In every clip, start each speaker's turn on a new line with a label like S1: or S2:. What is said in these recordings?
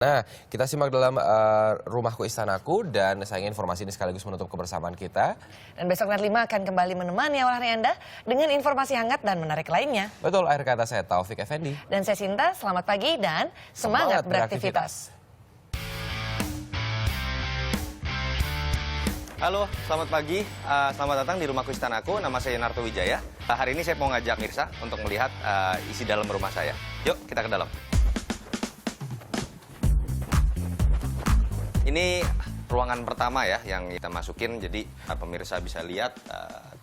S1: Nah, kita simak dalam Rumahku Istanaku dan sayangnya informasi ini sekaligus menutup kebersamaan kita.
S2: Dan besok Net 5 akan kembali menemani awal hari Anda dengan informasi hangat dan menarik lainnya.
S1: Betul, akhir kata saya Taufik Effendi.
S2: Dan saya Sinta, selamat pagi dan semangat beraktivitas.
S3: Halo, selamat pagi. Selamat datang di Rumahku Istanaku. Nama saya Narto Wijaya. Hari ini saya mau ngajak Mirsa untuk melihat isi dalam rumah saya. Yuk, kita ke dalam. Ini ruangan pertama ya yang kita masukin. Jadi pemirsa bisa lihat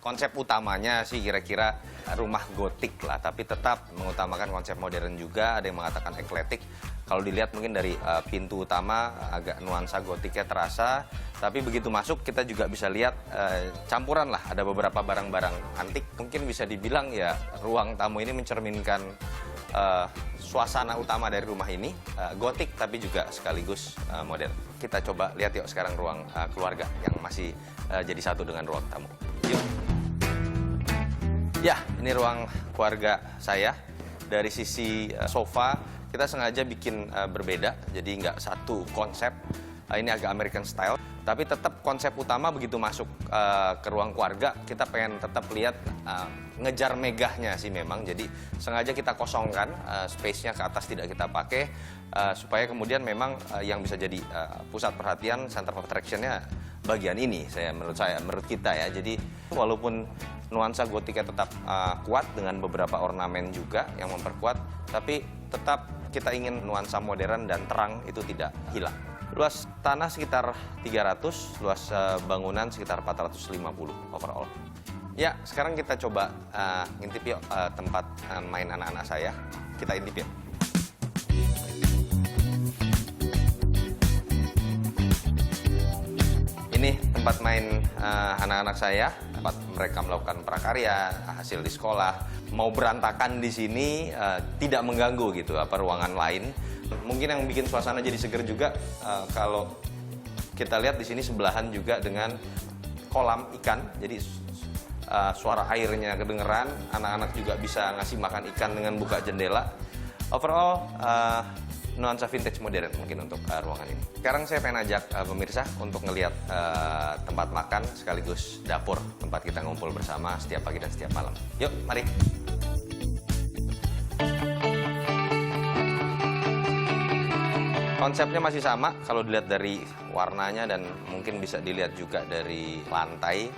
S3: konsep utamanya sih kira-kira rumah gotik lah. Tapi tetap mengutamakan konsep modern juga. Ada yang mengatakan ekletik. Kalau dilihat mungkin dari pintu utama agak nuansa gotiknya terasa. Tapi begitu masuk kita juga bisa lihat campuran lah. Ada beberapa barang-barang antik. Mungkin bisa dibilang ya ruang tamu ini mencerminkan suasana utama dari rumah ini. Gotik tapi juga sekaligus modern. Kita coba lihat yuk sekarang ruang keluarga yang masih jadi satu dengan ruang tamu. Yuk. Ya, ini ruang keluarga saya. Dari sisi sofa, kita sengaja bikin berbeda, jadi nggak satu konsep. Ini agak American style, tapi tetap konsep utama begitu masuk ke ruang keluarga, kita pengen tetap lihat ngejar megahnya sih memang. Jadi sengaja kita kosongkan, space-nya ke atas tidak kita pakai, supaya kemudian memang yang bisa jadi pusat perhatian, center of attraction-nya bagian ini, menurut kita ya. Jadi walaupun nuansa gotiknya tetap kuat dengan beberapa ornamen juga yang memperkuat, tapi tetap kita ingin nuansa modern dan terang itu tidak hilang. Luas tanah sekitar 300, luas bangunan sekitar 450 overall. Ya, sekarang kita coba ngintip yuk tempat main anak-anak saya. Kita intip yuk. Ini tempat main anak-anak saya, tempat mereka melakukan prakarya, hasil di sekolah. Mau berantakan di sini tidak mengganggu gitu, ruangan lain. Mungkin yang bikin suasana jadi seger juga kalau kita lihat di sini sebelahan juga dengan kolam ikan. Jadi suara airnya kedengeran, anak-anak juga bisa ngasih makan ikan dengan buka jendela. Overall nuansa vintage modern mungkin untuk ruangan ini. Sekarang saya pengen ajak pemirsa untuk ngelihat tempat makan sekaligus dapur, tempat kita ngumpul bersama setiap pagi dan setiap malam. Yuk, mari. Konsepnya masih sama kalau dilihat dari warnanya dan mungkin bisa dilihat juga dari lantai.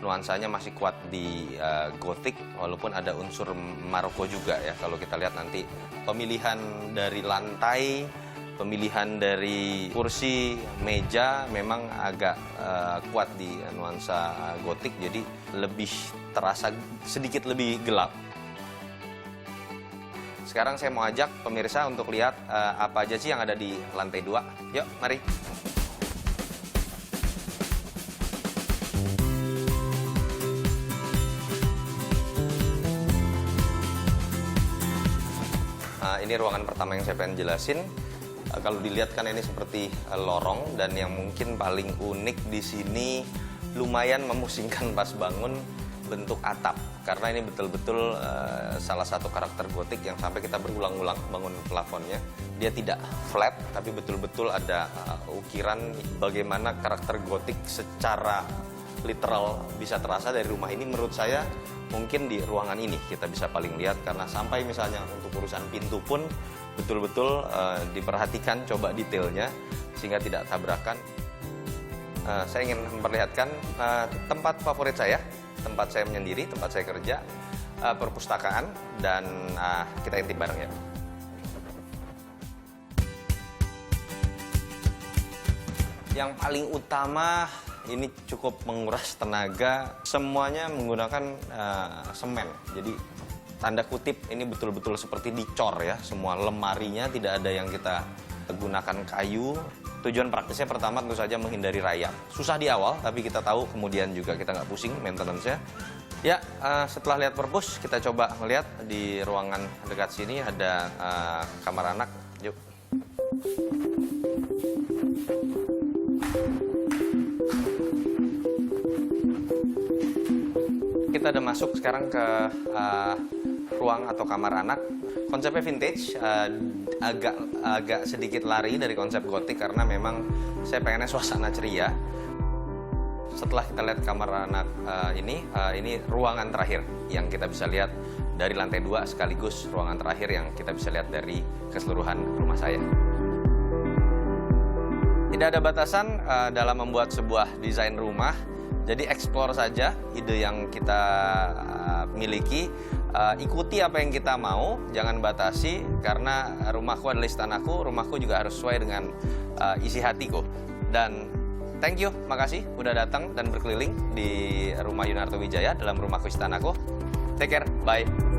S3: Nuansanya masih kuat di gotik walaupun ada unsur Maroko juga ya. Kalau kita lihat nanti pemilihan dari lantai, pemilihan dari kursi, meja memang agak kuat di nuansa gotik, jadi lebih terasa sedikit lebih gelap. Sekarang saya mau ajak pemirsa untuk lihat apa aja sih yang ada di lantai 2. Yuk, mari. Ini ruangan pertama yang saya pengen jelasin. Kalau dilihat kan ini seperti lorong, dan yang mungkin paling unik di sini lumayan memusingkan pas bangun bentuk atap. Karena ini betul-betul salah satu karakter gotik yang sampai kita berulang-ulang bangun plafonnya. Dia tidak flat, tapi betul-betul ada ukiran bagaimana karakter gotik secara literal bisa terasa dari rumah ini. Menurut saya mungkin di ruangan ini kita bisa paling lihat, karena sampai misalnya untuk urusan pintu pun betul-betul diperhatikan, coba detailnya sehingga tidak tabrakan. Saya ingin memperlihatkan tempat favorit saya, tempat saya menyendiri, tempat saya kerja, perpustakaan, dan kita intip bareng ya. Yang paling utama, ini cukup menguras tenaga, semuanya menggunakan semen. Jadi tanda kutip ini betul-betul seperti dicor ya, semua lemarinya tidak ada yang kita gunakan kayu. Tujuan praktisnya pertama tentu saja menghindari rayap. Susah di awal, tapi kita tahu kemudian juga kita nggak pusing maintenance-nya. Ya, setelah lihat perpus, kita coba melihat di ruangan dekat sini ada kamar anak. Yuk. Kita udah masuk sekarang ke ruang atau kamar anak. Konsepnya vintage, agak sedikit lari dari konsep gotik karena memang saya pengennya suasana ceria. Setelah kita lihat kamar anak ini ruangan terakhir yang kita bisa lihat dari lantai 2 sekaligus ruangan terakhir yang kita bisa lihat dari keseluruhan rumah saya. Tidak ada batasan dalam membuat sebuah desain rumah, jadi explore saja ide yang kita miliki, ikuti apa yang kita mau, jangan batasi karena rumahku adalah istanaku, rumahku juga harus sesuai dengan isi hatiku. Dan thank you, makasih udah datang dan berkeliling di rumah Yunarto Wijaya dalam rumahku istanaku. Take care, bye.